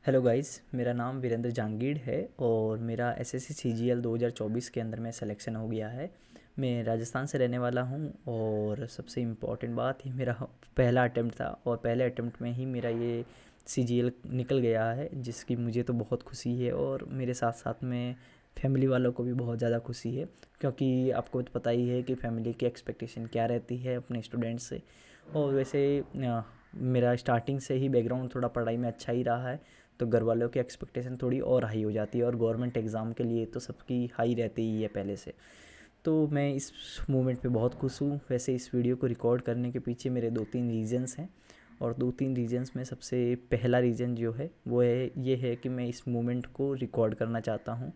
Hello guys, मेरा नाम वीरेंद्र जांगीड़ है और मेरा एसएससी सीजीएल 2024 के अंदर में सिलेक्शन हो गया है। मैं राजस्थान से रहने वाला हूँ और सबसे इम्पॉर्टेंट बात ये मेरा पहला अटेम्प्ट था और पहले अटेम्प्ट में ही मेरा ये सीजीएल निकल गया है, जिसकी मुझे तो बहुत खुशी है और मेरे साथ साथ में फैमिली वालों को भी बहुत ज़्यादा खुशी है, क्योंकि आपको तो पता ही है कि फैमिली की एक्सपेक्टेशन क्या रहती है अपने स्टूडेंट्स से। और वैसे मेरा स्टार्टिंग से ही बैकग्राउंड थोड़ा पढ़ाई में अच्छा ही रहा है, तो घर वालों की एक्सपेक्टेशन थोड़ी और हाई हो जाती है और गवर्नमेंट एग्ज़ाम के लिए तो सबकी हाई रहती ही है पहले से। तो मैं इस मोमेंट पे बहुत खुश हूँ। वैसे इस वीडियो को रिकॉर्ड करने के पीछे मेरे 2-3 रीज़न्स हैं और 2-3 रीज़न्स में सबसे पहला रीज़न जो है वो है ये है कि मैं इस मोमेंट को रिकॉर्ड करना चाहता हूँ,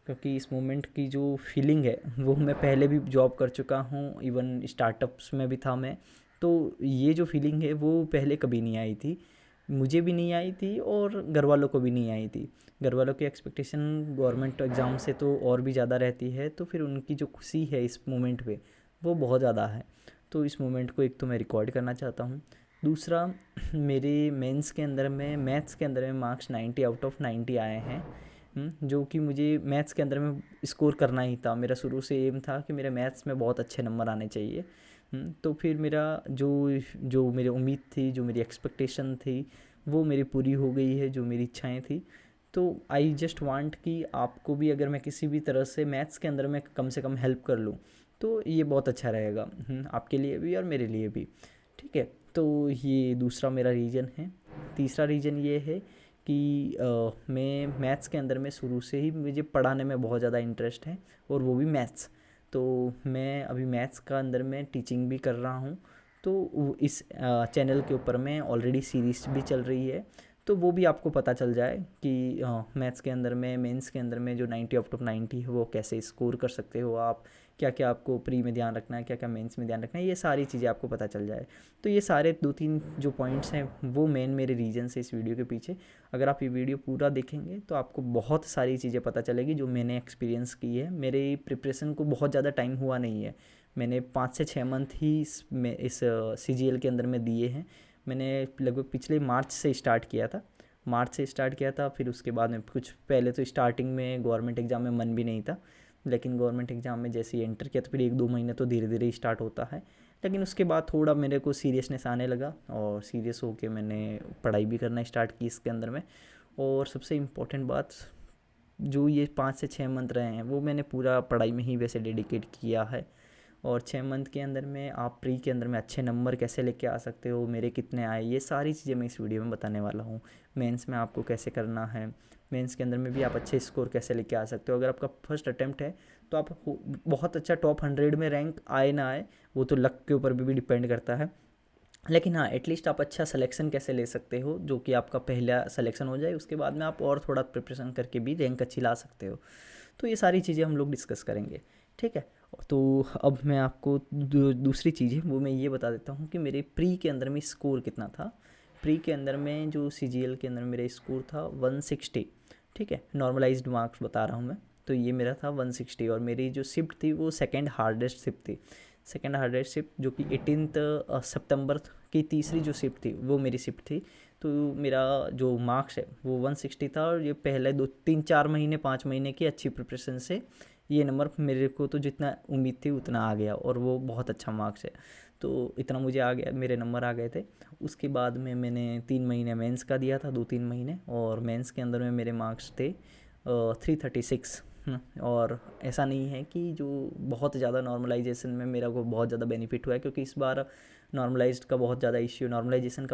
क्योंकि इस मोमेंट की जो फीलिंग है वो मैं पहले भी जॉब कर चुका हूँ, इवन स्टार्टअप्स में भी था मैं। तो ये जो फीलिंग है वो पहले कभी नहीं आई थी, मुझे भी नहीं आई थी और घर वालों को भी नहीं आई थी। घर वालों की एक्सपेक्टेशन गवर्नमेंट एग्ज़ाम से तो और भी ज़्यादा रहती है, तो फिर उनकी जो खुशी है इस मोमेंट पे वो बहुत ज़्यादा है। तो इस मोमेंट को एक तो मैं रिकॉर्ड करना चाहता हूँ। दूसरा, मेरे मेंस के अंदर में मैथ्स के अंदर में मार्क्स 90 आउट ऑफ 90 आए हैं। जो कि मुझे मैथ्स के अंदर में स्कोर करना ही था। मेरा शुरू से एम था कि मेरे मैथ्स में बहुत अच्छे नंबर आने चाहिए। तो फिर मेरा जो जो मेरी उम्मीद थी, जो मेरी एक्सपेक्टेशन थी, वो मेरी पूरी हो गई है, जो मेरी इच्छाएं थी। तो आई जस्ट वांट कि आपको भी अगर मैं किसी भी तरह से मैथ्स के अंदर में कम से कम हेल्प कर लूँ तो ये बहुत अच्छा रहेगा, आपके लिए भी और मेरे लिए भी। ठीक है, तो ये दूसरा मेरा रीज़न है। तीसरा रीज़न ये है कि मैं मैथ्स के अंदर में शुरू से ही मुझे पढ़ाने में बहुत ज़्यादा इंटरेस्ट है और वो भी मैथ्स। तो मैं अभी मैथ्स का अंदर में टीचिंग भी कर रहा हूँ। तो इस चैनल के ऊपर में ऑलरेडी सीरीज़ भी चल रही है, तो वो भी आपको पता चल जाए कि मैथ्स के अंदर में मेंस के अंदर में जो 90 आउट ऑफ 90 है वो कैसे स्कोर कर सकते हो आप, क्या क्या आपको प्री में ध्यान रखना है, क्या क्या मेंस में ध्यान रखना है, ये सारी चीज़ें आपको पता चल जाए। तो ये सारे 2-3 जो पॉइंट्स हैं वो मेन मेरे रीजन से इस वीडियो के पीछे। अगर आप ये वीडियो पूरा देखेंगे तो आपको बहुत सारी चीज़ें पता चलेगी जो मैंने एक्सपीरियंस की है। मेरे प्रिपरेशन को बहुत ज़्यादा टाइम हुआ नहीं है, मैंने 5 से 6 मंथ ही इस CGL के अंदर में दिए हैं। मैंने लगभग पिछले मार्च से स्टार्ट किया था, फिर उसके बाद में कुछ पहले तो स्टार्टिंग में गवर्नमेंट एग्ज़ाम में मन भी नहीं था, लेकिन गवर्नमेंट एग्ज़ाम में जैसे ही एंटर किया तो फिर 1-2 महीने तो धीरे धीरे ही स्टार्ट होता है। लेकिन उसके बाद थोड़ा मेरे को सीरियसनेस आने लगा और सीरियस होकर मैंने पढ़ाई भी करना स्टार्ट की इसके अंदर में। और सबसे इम्पोर्टेंट बात, जो ये 5 से 6 मंथ रहे हैं वो मैंने पूरा पढ़ाई में ही वैसे डेडिकेट किया है। और 6 मंथ के अंदर में आप प्री के अंदर में अच्छे नंबर कैसे लेके आ सकते हो, मेरे कितने आए, ये सारी चीज़ें मैं इस वीडियो में बताने वाला हूँ। मेंस में आपको कैसे करना है, मेंस के अंदर में भी आप अच्छे स्कोर कैसे लेके आ सकते हो। अगर आपका फर्स्ट अटैम्प्ट है तो आप बहुत अच्छा टॉप 100 में रैंक आए ना आए वो तो लक के ऊपर भी डिपेंड करता है, लेकिन हाँ एटलीस्ट आप अच्छा सिलेक्शन कैसे ले सकते हो, जो कि आपका पहला सिलेक्शन हो जाए उसके बाद में आप और थोड़ा प्रिपरेशन करके भी रैंक अच्छी ला सकते हो। तो ये सारी चीज़ें हम लोग डिस्कस करेंगे। ठीक है, तो अब मैं आपको दूसरी चीज़ है वो मैं ये बता देता हूँ कि मेरे प्री के अंदर में स्कोर कितना था। प्री के अंदर में जो CGL के अंदर मेरा स्कोर था 160। ठीक है, नॉर्मलाइज्ड मार्क्स बता रहा हूँ मैं। तो ये मेरा था 160 और मेरी जो शिफ्ट थी वो सेकेंड हार्डेस्ट शिफ्ट थी। सेकेंड हार्डेस्ट शिफ्ट जो कि 18 सितंबर की तीसरी जो शिफ्ट थी वो मेरी शिफ्ट थी। तो मेरा जो मार्क्स है वो 160 था और ये पहले 2-3-4 महीने 5 महीने की अच्छी प्रिपरेशन से ये नंबर मेरे को तो जितना उम्मीद थी उतना आ गया और वो बहुत अच्छा मार्क्स है। तो इतना मुझे आ गया, मेरे नंबर आ गए थे। उसके बाद में मैंने 3 महीने मेंस का दिया था, 2-3 महीने, और मेंस के अंदर में मेरे मार्क्स थे 336। और ऐसा नहीं है कि जो बहुत ज़्यादा नॉर्मलाइजेशन में मेरा को बहुत ज़्यादा बेनिफिट हुआ है, क्योंकि इस बार नॉर्मलाइजेशन का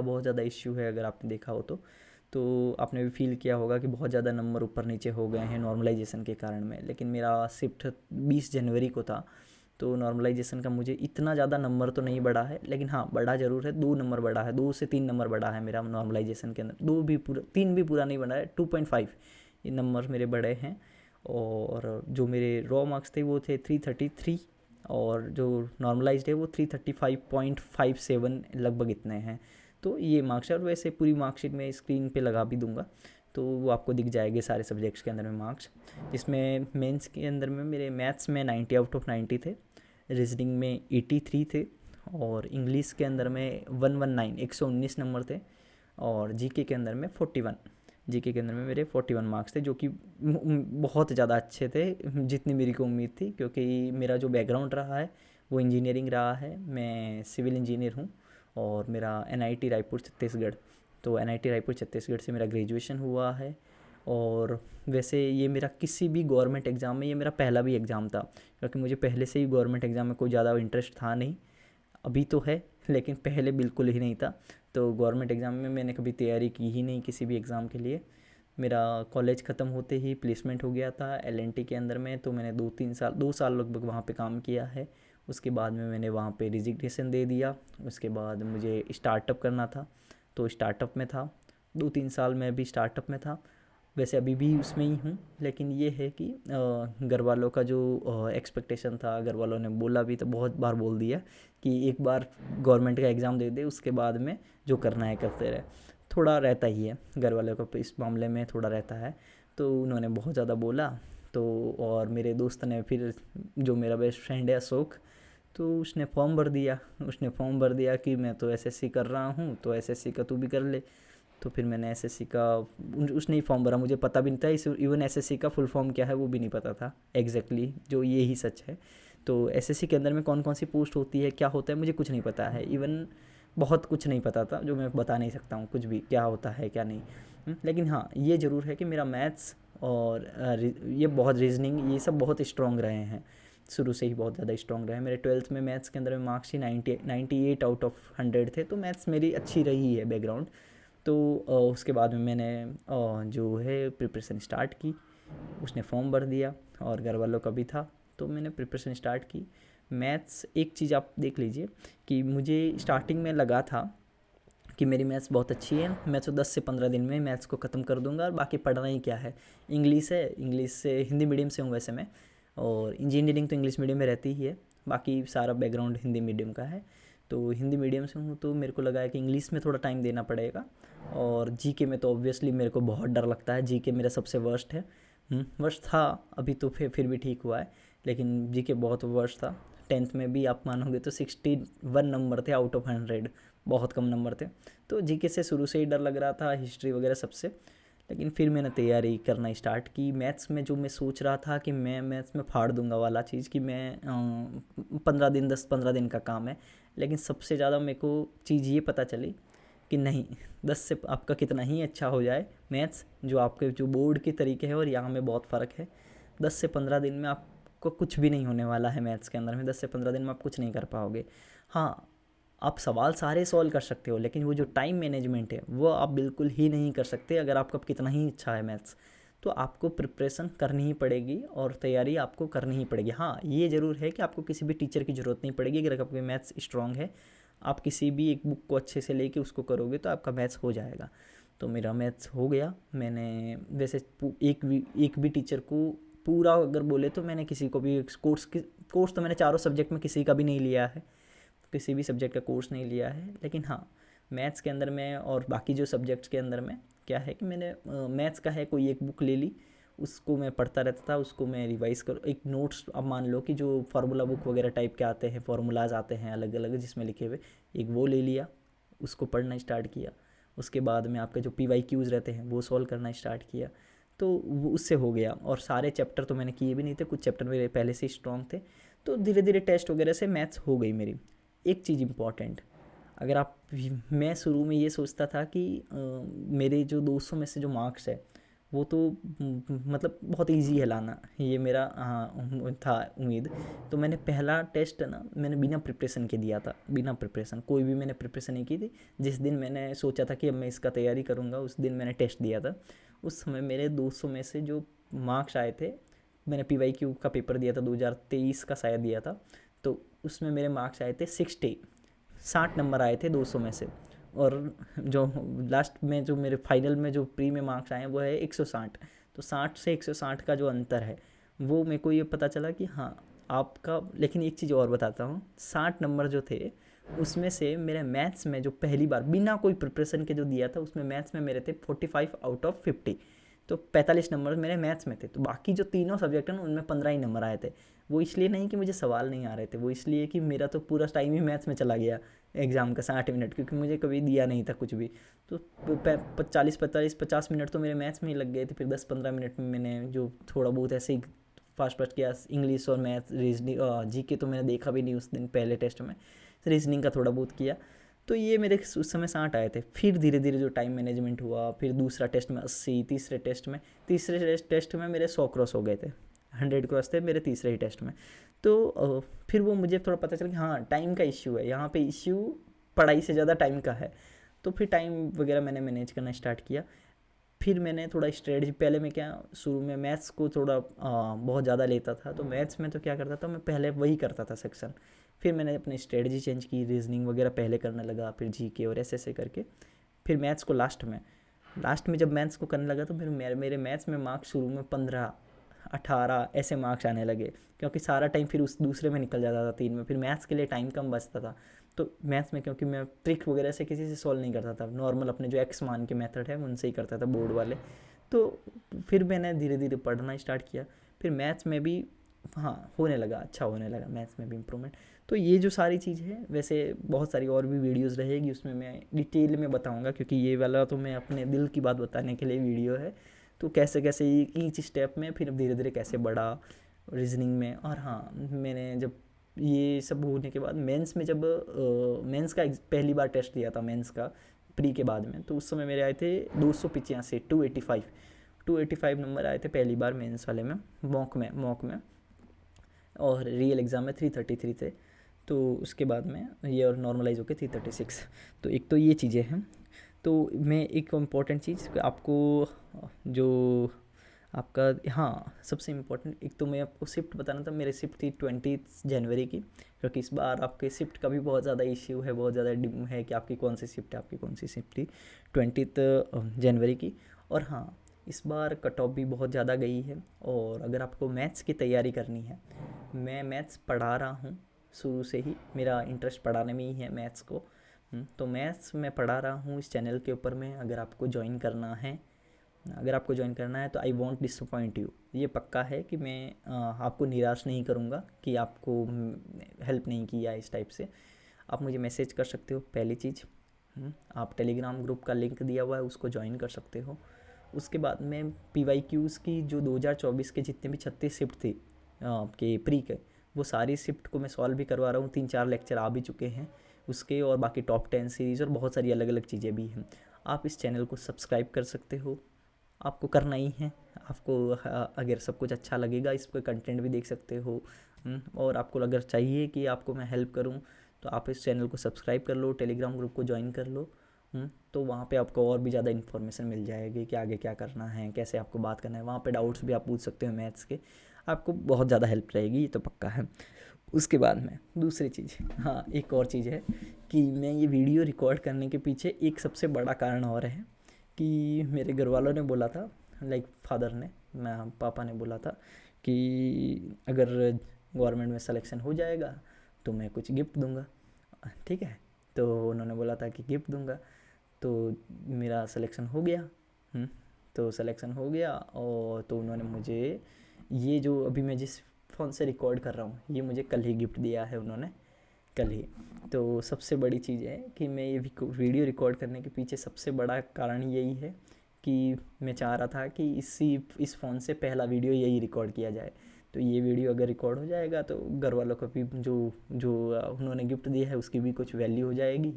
बहुत ज़्यादा इश्यू है। अगर आपने देखा हो तो आपने भी फील किया होगा कि बहुत ज़्यादा नंबर ऊपर नीचे हो गए हैं नॉर्मलाइजेशन के कारण में। लेकिन मेरा शिफ्ट 20 जनवरी को था, तो नॉर्मलाइजेशन का मुझे इतना ज़्यादा नंबर तो नहीं बढ़ा है, लेकिन हाँ बढ़ा ज़रूर है, 2 नंबर बढ़ा है, 2 से 3 नंबर बढ़ा है मेरा नॉर्मलाइजेशन के अंदर। 3 भी पूरा नहीं बढ़ा है, 2.5 ये नंबर मेरे बड़े हैं। और जो मेरे रॉ मार्क्स थे वो थे 333 और जो नॉर्मलाइज्ड है वो 335.57 लगभग इतने हैं। तो ये मार्क्स है और वैसे पूरी मार्कशीट में स्क्रीन पे लगा भी दूंगा, तो वो आपको दिख जाएंगे सारे सब्जेक्ट्स के अंदर में मार्क्स। जिसमें मेंस के अंदर में मेरे मैथ्स में 90 आउट ऑफ 90 थे, रीजनिंग में 83 थे, और इंग्लिश के अंदर में 119 119 नंबर थे, और जीके के अंदर में 41। जीके के अंदर में मेरे 41 मार्क्स थे, जो कि बहुत ज़्यादा अच्छे थे, जितनी मेरी को उम्मीद थी, क्योंकि मेरा जो बैकग्राउंड रहा है वो इंजीनियरिंग रहा है। मैं सिविल इंजीनियर हूँ और मेरा एनआईटी रायपुर छत्तीसगढ़, तो एनआईटी रायपुर छत्तीसगढ़ से मेरा ग्रेजुएशन हुआ है। और वैसे ये मेरा किसी भी गवर्नमेंट एग्ज़ाम में ये मेरा पहला भी एग्ज़ाम था, क्योंकि मुझे पहले से ही गवर्नमेंट एग्ज़ाम में कोई ज़्यादा इंटरेस्ट था नहीं। अभी तो है, लेकिन पहले बिल्कुल ही नहीं था। तो गवर्नमेंट एग्ज़ाम में मैंने कभी तैयारी की ही नहीं किसी भी एग्ज़ाम के लिए। मेरा कॉलेज ख़त्म होते ही प्लेसमेंट हो गया था एलएनटी के अंदर में, तो मैंने 2 साल लगभग वहाँ पे काम किया है। उसके बाद में मैंने वहाँ पे रिजिग्नेशन दे दिया। उसके बाद मुझे स्टार्टअप करना था, तो स्टार्टअप में था। 2-3 साल में भी स्टार्टअप में था। वैसे अभी भी उसमें ही हूँ, लेकिन ये है कि घर वालों का जो एक्सपेक्टेशन था, घर वालों ने बोला भी, तो बहुत बार बोल दिया कि एक बार गवर्नमेंट का एग्ज़ाम दे दे, उसके बाद में जो करना है करते रहे। थोड़ा रहता ही है घर वालों का इस मामले में, थोड़ा रहता है। तो उन्होंने बहुत ज़्यादा बोला। तो और मेरे दोस्त ने फिर, जो मेरा बेस्ट फ्रेंड है अशोक, तो उसने फॉर्म भर दिया कि मैं तो एसएससी कर रहा हूँ, तो एसएससी का तू भी कर ले। तो फिर मैंने एसएससी का, उसने ही फॉर्म भरा, मुझे पता भी नहीं था इस इवन एसएससी का फुल फॉर्म क्या है वो भी नहीं पता था एग्जैक्टली, जो ये ही सच है। तो एसएससी के अंदर में कौन कौन सी पोस्ट होती है, क्या होता है, मुझे कुछ नहीं पता है। इवन बहुत कुछ नहीं पता था, जो मैं बता नहीं सकता हूँ कुछ भी क्या होता है क्या नहीं। लेकिन हाँ, ये ज़रूर है कि मेरा मैथ्स और ये बहुत रीजनिंग, ये सब बहुत स्ट्रॉन्ग रहे हैं, शुरू से ही बहुत ज़्यादा स्ट्रॉन्ग रहे हैं। मेरे 12th में मैथ्स के अंदर में मार्क्स ही 98 आउट ऑफ 100 थे, तो मैथ्स मेरी अच्छी रही है बैकग्राउंड। तो उसके बाद में मैंने जो है प्रिपरेशन स्टार्ट की। उसने फॉर्म भर दिया और घर वालों का भी था, तो मैंने प्रिपरेशन स्टार्ट की। मैथ्स, एक चीज़ आप देख लीजिए कि मुझे स्टार्टिंग में लगा था कि मेरी मैथ्स बहुत अच्छी है, मैं तो 10 से 15 दिन में मैथ्स को ख़त्म कर दूंगा और बाकी पढ़ना ही क्या है। इंग्लिश है, इंग्लिश से हिंदी मीडियम से हूँ वैसे मैं, और इंजीनियरिंग तो इंग्लिश मीडियम में रहती ही है, बाकी सारा बैकग्राउंड हिंदी मीडियम का है। तो हिंदी मीडियम से हूँ, तो मेरे को लगा है कि इंग्लिश में थोड़ा टाइम देना पड़ेगा। और जीके में तो ऑब्वियसली मेरे को बहुत डर लगता है, जीके मेरा सबसे वर्स्ट है। वर्स्ट था, अभी तो फिर भी ठीक हुआ है, लेकिन जीके बहुत वर्स्ट था। 10th में भी आप मानोगे तो 61 नंबर थे आउट ऑफ 100, बहुत कम नंबर थे। तो जीके से शुरू से ही डर लग रहा था, हिस्ट्री वगैरह सबसे। लेकिन फिर मैंने तैयारी करना स्टार्ट की मैथ्स में। जो मैं सोच रहा था कि मैं मैथ्स में फाड़ दूंगा वाला चीज़, कि मैं 10-15 दिन का काम है, लेकिन सबसे ज़्यादा मेरे को चीज़ ये पता चली कि नहीं, 10 से आपका कितना ही अच्छा हो जाए मैथ्स, जो आपके जो बोर्ड के तरीके हैं और यहाँ में बहुत फ़र्क है। 10 से 15 दिन में आपको कुछ भी नहीं होने वाला है मैथ्स के अंदर में। 10 से 15 दिन में आप कुछ नहीं कर पाओगे। हाँ, आप सवाल सारे सॉल्व कर सकते हो, लेकिन वो जो टाइम मैनेजमेंट है वो आप बिल्कुल ही नहीं कर सकते, अगर आपका कितना ही अच्छा है मैथ्स। तो आपको प्रिपरेशन करनी ही पड़ेगी और तैयारी आपको करनी ही पड़ेगी। हाँ, ये ज़रूर है कि आपको किसी भी टीचर की ज़रूरत नहीं पड़ेगी, अगर आपके मैथ्स स्ट्रॉन्ग है, आप किसी भी एक बुक को अच्छे से लेके उसको करोगे तो आपका मैथ्स हो जाएगा। तो मेरा मैथ्स हो गया। मैंने वैसे एक भी टीचर को पूरा अगर बोले तो मैंने किसी को भी कोर्स तो मैंने चारों सब्जेक्ट में किसी का भी नहीं लिया है, किसी भी सब्जेक्ट का कोर्स नहीं लिया है। लेकिन हाँ, मैथ्स के अंदर में और बाकी जो सब्जेक्ट्स के अंदर में क्या है कि मैंने मैथ्स का है कोई एक बुक ले ली, उसको मैं पढ़ता रहता था, उसको मैं रिवाइज़ कर, एक नोट्स, अब मान लो कि जो फार्मूला बुक वगैरह टाइप के आते हैं, फार्मूलाज आते हैं अलग अलग जिसमें लिखे हुए, एक वो ले लिया, उसको पढ़ना स्टार्ट किया। उसके बाद में आपके जो PYQs रहते हैं वो सॉल्व करना स्टार्ट किया। तो वो उससे हो गया। और सारे चैप्टर तो मैंने किए भी नहीं थे, कुछ चैप्टर मेरे पहले से स्ट्रॉन्ग थे। तो धीरे धीरे टेस्ट वगैरह से मैथ्स हो गई मेरी। एक चीज़ इम्पॉर्टेंट, अगर आप, मैं शुरू में ये सोचता था कि मेरे जो 200 में से जो मार्क्स है वो तो मतलब बहुत इजी है लाना, ये मेरा था उम्मीद। तो मैंने पहला टेस्ट ना मैंने बिना प्रिपरेशन के दिया था, बिना प्रिपरेशन, कोई भी मैंने प्रिपरेशन नहीं की थी। जिस दिन मैंने सोचा था कि अब मैं इसका तैयारी करूँगा, उस दिन मैंने टेस्ट दिया था। उस समय मेरे 200 में से जो मार्क्स आए थे, मैंने PYQ का पेपर दिया था 2023 का शायद दिया था, तो उसमें मेरे मार्क्स आए थे 60 नंबर आए थे 200 में से। और जो लास्ट में जो मेरे फाइनल में जो प्री में मार्क्स आए हैं वो है 160। तो 60 से 160 का जो अंतर है वो मेरे को ये पता चला कि हाँ आपका। लेकिन एक चीज़ और बताता हूँ, 60 नंबर जो थे उसमें से मेरे मैथ्स में जो पहली बार बिना कोई प्रिपरेशन के जो दिया था, उसमें मैथ्स में मेरे थे 45 आउट ऑफ 50। तो 45 नंबर मेरे मैथ्स में थे। तो बाकी जो तीनों सब्जेक्ट हैं ना उनमें 15 ही नंबर आए थे। वो इसलिए नहीं कि मुझे सवाल नहीं आ रहे थे, वो इसलिए कि मेरा तो पूरा टाइम ही मैथ्स में चला गया। एग्ज़ाम का 60 मिनट, क्योंकि मुझे कभी दिया नहीं था कुछ भी। तो 40-45-50 मिनट तो मेरे मैथ्स में ही लग गए थे। फिर 10-15 मिनट में मैंने जो थोड़ा बहुत ऐसे ही फास्ट फास्ट किया, इंग्लिश और मैथ, रीजनिंग, जीके तो मैंने देखा भी नहीं उस दिन पहले टेस्ट में, रीजनिंग का थोड़ा बहुत किया। तो ये मेरे उस समय 60 आए थे। फिर धीरे धीरे जो टाइम मैनेजमेंट हुआ, फिर दूसरा टेस्ट में 80, तीसरे टेस्ट में मेरे 100 क्रॉस हो गए थे, 100 क्रॉस थे मेरे तीसरे ही टेस्ट में। तो फिर वो मुझे थोड़ा पता चला कि हाँ, टाइम का इश्यू है यहाँ पे, इश्यू पढ़ाई से ज़्यादा टाइम का है। तो फिर टाइम वगैरह मैंने मैनेज करना स्टार्ट किया। फिर मैंने थोड़ा स्ट्रेटजी, पहले मैं क्या, शुरू में मैथ्स को थोड़ा बहुत ज़्यादा लेता था, तो मैथ्स में तो क्या करता था मैं, पहले वही करता था सेक्शन। फिर मैंने अपनी स्ट्रेटजी चेंज की, रीजनिंग वगैरह पहले करने लगा, फिर जीके और ऐसे करके फिर मैथ्स को लास्ट में जब मैथ्स को करने लगा, तो फिर मेरे मैथ्स में मार्क्स शुरू में 15-18 ऐसे मार्क्स आने लगे, क्योंकि सारा टाइम फिर उस दूसरे में निकल जाता था, 3 में। फिर मैथ्स के लिए टाइम कम बचता था। तो मैथ्स में क्योंकि मैं ट्रिक वगैरह से किसी से सॉल्व नहीं करता था, नॉर्मल अपने जो एक्स मान के मेथड है उनसे ही करता था, बोर्ड वाले। तो फिर मैंने धीरे धीरे पढ़ना स्टार्ट किया। फिर मैथ्स में भी हाँ होने लगा, अच्छा होने लगा मैथ्स में भी इम्प्रूवमेंट। तो ये जो सारी चीज़ है, वैसे बहुत सारी और भी वीडियोस रहेगी, उसमें मैं डिटेल में बताऊंगा, क्योंकि ये वाला तो मैं अपने दिल की बात बताने के लिए वीडियो है। तो कैसे कैसे ईच स्टेप में फिर धीरे धीरे कैसे बढ़ा रीजनिंग में। और हाँ, मैंने जब ये सब होने के बाद मेंस में, जब मेंस का पहली बार टेस्ट दिया था मेंस का प्री के बाद में, तो उस समय मेरे आए थे 285, 285 नंबर आए थे पहली बार मेंस वाले में, मॉक में। और रियल एग्ज़ाम में 333 थे। तो उसके बाद में ये और नॉर्मलाइज होकर 336। तो एक तो ये चीज़ें हैं। तो मैं एक इम्पॉर्टेंट चीज़ आपको, जो आपका, हाँ सबसे इम्पोर्टेंट, एक तो मैं आपको शिफ्ट बताना था। मेरी शिफ्ट थी 20 जनवरी की, क्योंकि इस बार आपके शिफ्ट का भी बहुत ज़्यादा इश्यू है, बहुत ज़्यादा है कि आपकी कौन सी शिफ्ट है, आपकी कौन सी शिफ्ट थी 20 जनवरी की। और हाँ, इस बार कट ऑफ भी बहुत ज़्यादा गई है। और अगर आपको मैथ्स की तैयारी करनी है, मैं मैथ्स पढ़ा रहा हूँ शुरू से ही, मेरा इंटरेस्ट पढ़ाने में ही है मैथ्स को। तो मैथ्स मैं पढ़ा रहा हूँ इस चैनल के ऊपर में। अगर आपको ज्वाइन करना है तो आई वॉन्ट डिसअपॉइंट यू, ये पक्का है कि मैं आपको निराश नहीं करूँगा कि आपको हेल्प नहीं किया इस टाइप से। आप मुझे मैसेज कर सकते हो, पहली चीज़। आप टेलीग्राम ग्रुप का लिंक दिया हुआ है, उसको ज्वाइन कर सकते हो। उसके बाद में PYQs की जो 2024 के जितने भी 36 शिफ्ट थी आपके प्री के, वो सारी शिफ्ट को मैं सॉल्व भी करवा रहा हूँ। 3-4 लेक्चर आ भी चुके हैं उसके, और बाकी टॉप 10 सीरीज़ और बहुत सारी अलग अलग चीज़ें भी हैं। आप इस चैनल को सब्सक्राइब कर सकते हो, आपको करना ही है। आपको अगर सब कुछ अच्छा लगेगा, इस पर कंटेंट भी देख सकते हो। और आपको अगर चाहिए कि आपको मैं हेल्प करूं, तो आप इस चैनल को सब्सक्राइब कर लो, टेलीग्राम ग्रुप को ज्वाइन कर लो। तो वहाँ पे आपको और भी ज़्यादा इन्फॉर्मेशन मिल जाएगी कि आगे क्या करना है, कैसे आपको बात करना है। वहाँ पे डाउट्स भी आप पूछ सकते हो मैथ्स के, आपको बहुत ज़्यादा हेल्प रहेगी, ये तो पक्का है। उसके बाद में दूसरी चीज़, हाँ एक और चीज़ है कि मैं ये वीडियो रिकॉर्ड करने के पीछे एक सबसे बड़ा कारण और है कि मेरे घर वालों ने बोला था, लाइक फादर ने, मैं पापा ने बोला था कि अगर गवर्नमेंट में सिलेक्शन हो जाएगा तो मैं कुछ गिफ्ट दूंगा, ठीक है। तो उन्होंने बोला था कि गिफ्ट दूंगा। तो मेरा सिलेक्शन हो गया। तो सिलेक्शन हो गया, और तो उन्होंने मुझे ये जो अभी मैं जिस फ़ोन से रिकॉर्ड कर रहा हूँ, ये मुझे कल ही गिफ्ट दिया है उन्होंने, कल ही। तो सबसे बड़ी चीज़ है कि मैं ये वीडियो रिकॉर्ड करने के पीछे सबसे बड़ा कारण यही है कि मैं चाह रहा था कि इस फ़ोन से पहला वीडियो यही रिकॉर्ड किया जाए। तो ये वीडियो अगर रिकॉर्ड हो जाएगा तो घर वालों को भी जो जो उन्होंने गिफ्ट दिया है उसकी भी कुछ वैल्यू हो जाएगी,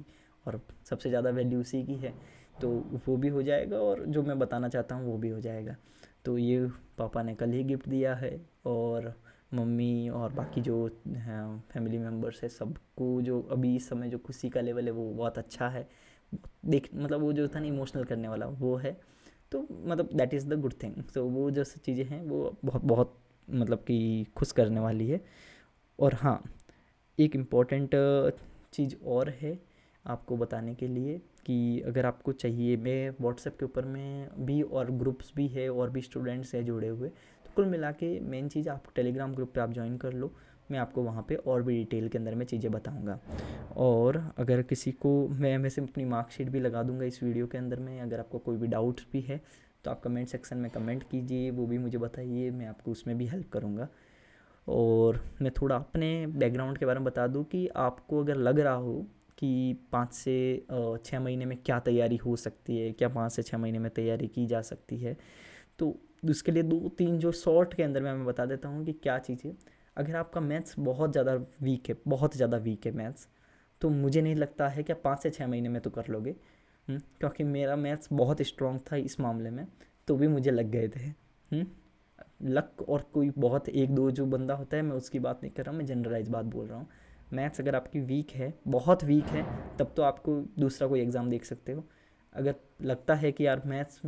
और सबसे ज़्यादा वैल्यू उसी की है। तो वो भी हो जाएगा, और जो मैं बताना चाहता हूँ वो भी हो जाएगा। तो ये पापा ने कल ही गिफ्ट दिया है, और मम्मी और बाकी जो फैमिली मेम्बर्स है, सबको जो अभी इस समय जो खुशी का लेवल है वो बहुत अच्छा है। देख मतलब वो जो था ना इमोशनल करने वाला वो है। तो मतलब that is the good thing. तो वो जो चीज़ें हैं वो बहुत बहुत मतलब कि खुश करने वाली है। और हाँ, एक इम्पॉर्टेंट चीज़ और है आपको बताने के लिए कि अगर आपको चाहिए, मैं व्हाट्सएप के ऊपर में भी और ग्रुप्स भी है और भी स्टूडेंट्स हैं जुड़े हुए। तो कुल मिला के मेन चीज़, आप टेलीग्राम ग्रुप पे आप ज्वाइन कर लो, मैं आपको वहाँ पे और भी डिटेल के अंदर में चीज़ें बताऊँगा। और अगर किसी को, मैं वैसे अपनी मार्कशीट भी लगा दूँगा इस वीडियो के अंदर में, अगर आपको कोई भी डाउट्स भी है तो आप कमेंट सेक्शन में कमेंट कीजिए, वो भी मुझे बताइए, मैं आपको उसमें भी हेल्प करूँगा। और मैं थोड़ा अपने बैकग्राउंड के बारे में बता दूं कि आपको अगर लग रहा हो कि 5 से 6 महीने में क्या तैयारी हो सकती है, क्या 5 से 6 महीने में तैयारी की जा सकती है। तो उसके लिए 2-3 जो शॉर्ट के अंदर मैं बता देता हूँ कि क्या चीज़ें। अगर आपका मैथ्स बहुत ज़्यादा वीक है, बहुत ज़्यादा वीक है मैथ्स, तो मुझे नहीं लगता है कि आप 5 से 6 महीने में तो कर लोगे। क्योंकि मेरा मैथ्स बहुत स्ट्रॉन्ग था इस मामले में, तो भी मुझे लग गए थे। लक और कोई बहुत एक दो जो बंदा होता है, मैं उसकी बात नहीं कर रहा हूँ, मैं जनरलाइज बात बोल रहा हूँ। मैथ्स अगर आपकी वीक है, बहुत वीक है, तब तो आपको दूसरा कोई एग्ज़ाम देख सकते हो। अगर लगता है कि यार मैथ्स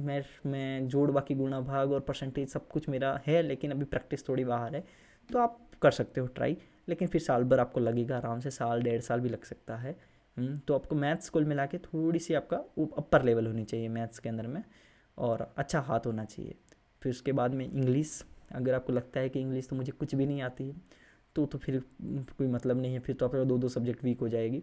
में जोड़ बाकी गुणा भाग और परसेंटेज सब कुछ मेरा है, लेकिन अभी प्रैक्टिस थोड़ी बाहर है, तो आप कर सकते हो ट्राई। लेकिन फिर साल भर आपको लगेगा, आराम से साल 1.5 साल भी लग सकता है। तो आपको मैथ्स कुल मिला के थोड़ी सी आपका अपर लेवल होनी चाहिए मैथ्स के अंदर में, और अच्छा हाथ होना चाहिए। फिर उसके बाद में इंग्लिश, अगर आपको लगता है कि इंग्लिश तो मुझे कुछ भी नहीं आती है, तो फिर कोई मतलब नहीं है, फिर तो आपका 2-2 सब्जेक्ट वीक हो जाएगी।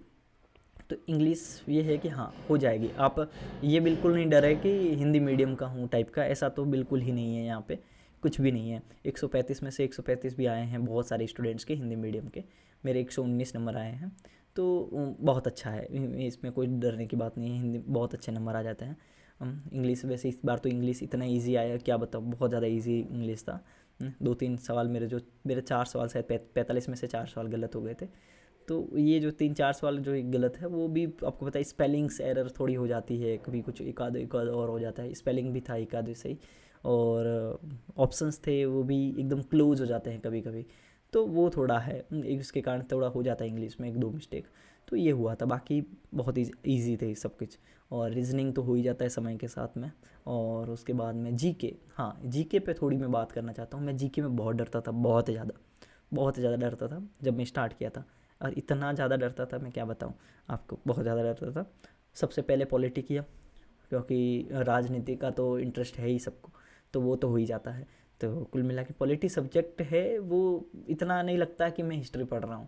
तो इंग्लिश ये है कि हाँ, हो जाएगी। आप ये बिल्कुल नहीं डरे कि हिंदी मीडियम का हूँ टाइप का, ऐसा तो बिल्कुल ही नहीं है यहाँ पे, कुछ भी नहीं है। 135 में से 135 भी आए हैं बहुत सारे स्टूडेंट्स के हिंदी मीडियम के, मेरे 119 नंबर आए हैं। तो बहुत अच्छा है, इसमें कोई डरने की बात नहीं है, हिंदी बहुत अच्छे नंबर आ जाते हैं। इंग्लिश वैसे इस बार तो इंग्लिश इतना ईजी आया, क्या बताऊँ, बहुत ज़्यादा ईजी इंग्लिश था। 2-3 सवाल मेरे 4 सवाल शायद 45 में से 4 सवाल गलत हो गए थे। तो ये जो 3-4 सवाल जो गलत है, वो भी आपको पता है स्पेलिंग्स एरर थोड़ी हो जाती है, कभी कुछ एक आध और हो जाता है, स्पेलिंग भी था एक आध सही, और ऑप्शंस थे वो भी एकदम क्लोज हो जाते हैं कभी कभी। तो वो थोड़ा है, इसके कारण थोड़ा हो जाता है इंग्लिश में 1-2 मिस्टेक। तो ये हुआ था, बाकी बहुत ईजी थे सब कुछ। और रीजनिंग तो हो ही जाता है समय के साथ में। और उसके बाद में जीके, हाँ जीके पे थोड़ी मैं बात करना चाहता हूँ। मैं जीके में बहुत डरता था, बहुत ज़्यादा डरता था जब मैं स्टार्ट किया था। और इतना ज़्यादा डरता था, मैं क्या बताऊँ आपको, बहुत ज़्यादा डरता था। सबसे पहले पॉलिटी किया, क्योंकि राजनीति का तो इंटरेस्ट है ही सबको, तो वो तो हो ही जाता है। तो कुल मिला के पॉलिटी सब्जेक्ट है वो, इतना नहीं लगता कि मैं हिस्ट्री पढ़ रहा हूँ।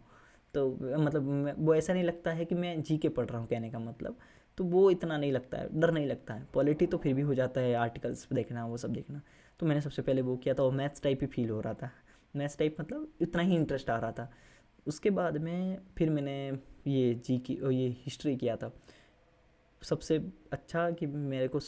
तो मतलब वो ऐसा नहीं लगता है कि मैं जी के पढ़ रहा हूँ, कहने का मतलब। तो वो इतना नहीं लगता है, डर नहीं लगता है। पॉलिटी तो फिर भी हो जाता है, आर्टिकल्स देखना वो सब देखना। तो मैंने सबसे पहले वो किया था, और मैथ्स टाइप ही फील हो रहा था। मैथ्स टाइप मतलब इतना ही इंटरेस्ट आ रहा था। उसके बाद में फिर मैंने ये ये हिस्ट्री किया था। सबसे अच्छा कि मेरे को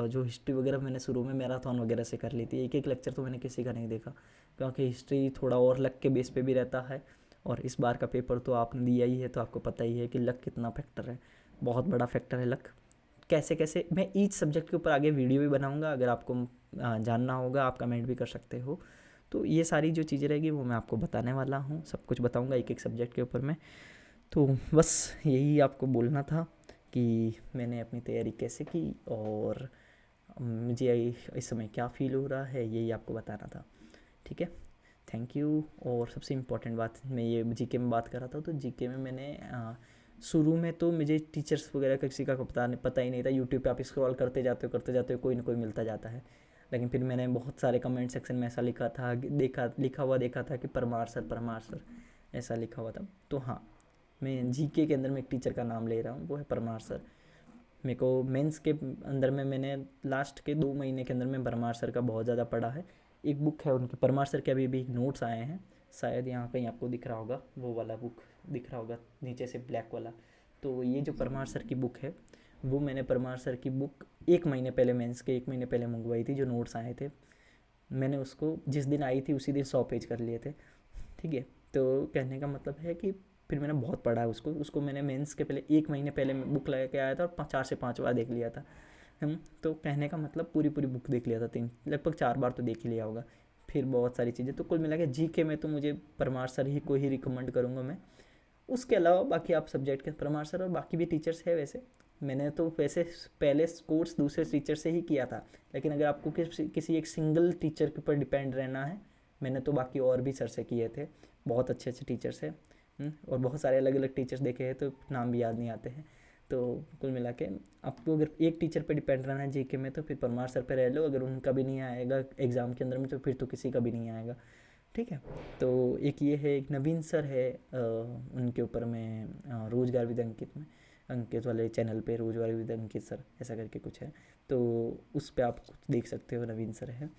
जो हिस्ट्री वगैरह मैंने शुरू में मैराथन वगैरह से कर ली थी, एक एक लेक्चर तो मैंने किसी का नहीं देखा, क्योंकि हिस्ट्री थोड़ा और लक के बेस पे भी रहता है। और इस बार का पेपर तो आपने दिया ही है, तो आपको पता ही है कि लक कितना फैक्टर है, बहुत बड़ा फैक्टर है लक। कैसे कैसे मैं ईच सब्जेक्ट के ऊपर आगे वीडियो भी बनाऊंगा, अगर आपको जानना होगा आप कमेंट भी कर सकते हो। तो ये सारी जो चीज़ें रहेगी वो मैं आपको बताने वाला हूँ, सब कुछ बताऊंगा एक एक सब्जेक्ट के ऊपर मैं। तो बस यही आपको बोलना था कि मैंने अपनी तैयारी कैसे की, और मुझे इस समय क्या फ़ील हो रहा है, यही आपको बताना था। ठीक है, थैंक यू। और सबसे इम्पोर्टेंट बात, मैं ये जीके में बात कर रहा था, तो जीके में मैंने शुरू में तो मुझे टीचर्स वगैरह किसी का पता ही नहीं था। यूट्यूब पे आप स्क्रॉल करते जाते हो कोई ना कोई मिलता जाता है। लेकिन फिर मैंने बहुत सारे कमेंट सेक्शन में ऐसा लिखा था, देखा था कि परमार सर ऐसा लिखा हुआ था। तो हाँ, मैं जीके के अंदर में एक टीचर का नाम ले रहा हूँ, वो है परमार सर। मेरे को मेंस के अंदर में मैंने लास्ट के 2 महीने के अंदर में परमार सर का बहुत ज़्यादा पढ़ा है। एक बुक है उनके, परमार सर के अभी भी नोट्स आए हैं, शायद यहाँ कहीं आपको दिख रहा होगा, वो वाला बुक दिख रहा होगा नीचे से ब्लैक वाला। तो ये जो परमार सर की बुक है, वो मैंने परमार सर की बुक 1 महीने पहले, मेंस के 1 महीने पहले मंगवाई थी, जो नोट्स आए थे। मैंने उसको जिस दिन आई थी उसी दिन 100 पेज कर लिए थे। ठीक है, तो कहने का मतलब है कि फिर मैंने बहुत पढ़ा है उसको मैंने मेंस के पहले 1 महीने पहले बुक लगा के आया था, और 4 से 5 बार देख लिया था। तो कहने का मतलब पूरी पूरी बुक देख लिया था, 3 लगभग 4 बार तो देख ही लिया होगा। फिर बहुत सारी चीज़ें, तो कुल मिला के जी के में तो मुझे परमार सर ही को ही रिकमेंड करूँगा मैं। उसके अलावा बाकी आप सब्जेक्ट के परमार सर और बाकी भी टीचर्स है वैसे। मैंने तो वैसे पहले कोर्स दूसरे टीचर से ही किया था, लेकिन अगर आपको किसी एक सिंगल टीचर के ऊपर डिपेंड रहना है, मैंने तो बाकी और भी सर से किए थे, बहुत अच्छे अच्छे टीचर्स हैं। और बहुत सारे अलग अलग टीचर्स देखे हैं, तो नाम भी याद नहीं आते हैं। तो कुल मिला के आपको अगर एक टीचर पे डिपेंड रहना है जीके में, तो फिर परमार सर पे रह लो। अगर उनका भी नहीं आएगा एग्ज़ाम के अंदर में, तो फिर तो किसी का भी नहीं आएगा। ठीक है, तो एक ये है, एक नवीन सर है, उनके ऊपर मैं रोजगार विद अंकित में, अंकित वाले चैनल पे रोजगार विद अंकित सर ऐसा करके कुछ है, तो उस पर आप कुछ देख सकते हो, नवीन सर है।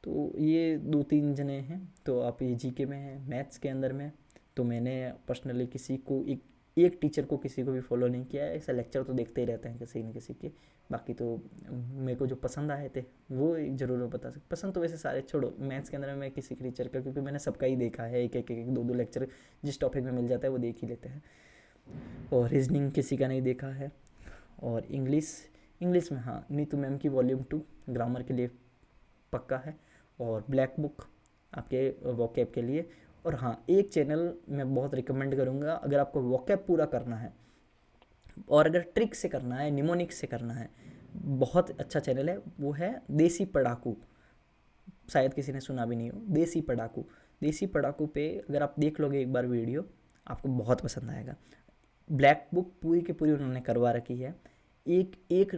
तो ये 2-3 जने हैं। तो आप ये जीके में हैं, मैथ्स के अंदर में तो मैंने पर्सनली किसी को एक एक टीचर को किसी को भी फॉलो नहीं किया है। ऐसा लेक्चर तो देखते ही रहते हैं किसी न किसी के। बाकी तो मेरे को जो पसंद आए थे वो ज़रूर बता सकते। पसंद तो वैसे सारे छोड़ो, मैथ्स के अंदर मैं किसी टीचर का, क्योंकि मैंने सबका ही देखा है, एक एक एक दो दो लेक्चर जिस टॉपिक में मिल जाता है वो देख ही लेते हैं। और रीजनिंग किसी का नहीं देखा है। और इंग्लिश, इंग्लिश में हाँ, नीतू मैम की वॉल्यूम 2 ग्रामर के लिए पक्का है, और ब्लैक बुक आपके वोकैब के लिए। और हाँ, एक चैनल मैं बहुत रिकमेंड करूँगा अगर आपको वोकैब पूरा करना है और अगर ट्रिक से करना है, निमोनिक्स से करना है, बहुत अच्छा चैनल है, वो है देसी पढ़ाकू। शायद किसी ने सुना भी नहीं हो, देसी पढ़ाकू। देसी पढ़ाकू पे अगर आप देख लोगे एक बार वीडियो, आपको बहुत पसंद आएगा। ब्लैक बुक पूरी की पूरी उन्होंने करवा रखी है, एक एक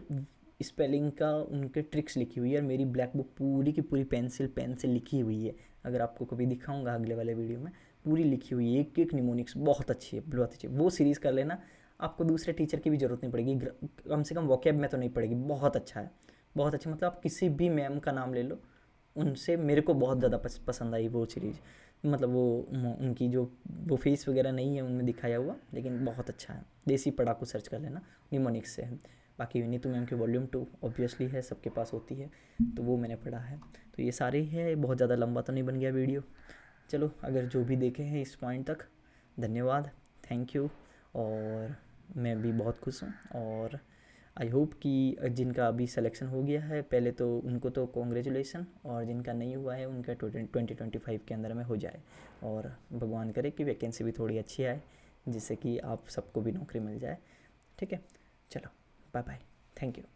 स्पेलिंग का उनके ट्रिक्स लिखी हुई है। और मेरी ब्लैक बुक पूरी की पूरी पेंसिल पेन से लिखी हुई है, अगर आपको कभी दिखाऊंगा अगले वाले वीडियो में, पूरी लिखी हुई है, एक एक निमोनिक्स बहुत अच्छी है, बहुत अच्छी है। वो सीरीज़ कर लेना, आपको दूसरे टीचर की भी ज़रूरत नहीं पड़ेगी, कम से कम वोकैब में तो नहीं पड़ेगी। बहुत अच्छा है, बहुत अच्छा। मतलब आप किसी भी मैम का नाम ले लो, उनसे मेरे को बहुत ज़्यादा पसंद आई वो सीरीज़। मतलब वो उनकी जो वो फेस वगैरह नहीं है उनमें दिखाया हुआ, लेकिन बहुत अच्छा है। देसी पढ़ाकू सर्च कर लेना, निमोनिक्स से है। बाकी नीतू मैम की वॉल्यूम 2 ऑब्वियसली है, सबके पास होती है, तो वो मैंने पढ़ा है। तो ये सारे ही है, बहुत ज़्यादा लंबा तो नहीं बन गया वीडियो। चलो, अगर जो भी देखे हैं इस पॉइंट तक, धन्यवाद, थैंक यू। और मैं भी बहुत खुश हूँ, और आई होप कि जिनका अभी सिलेक्शन हो गया है पहले तो उनको तो कॉन्ग्रेचुलेसन, और जिनका नहीं हुआ है उनका 2025 के अंदर में हो जाए। और भगवान करे कि वैकेंसी भी थोड़ी अच्छी आए, जिससे कि आप सबको भी नौकरी मिल जाए। ठीक है, चलो, बाय बाय, थैंक यू।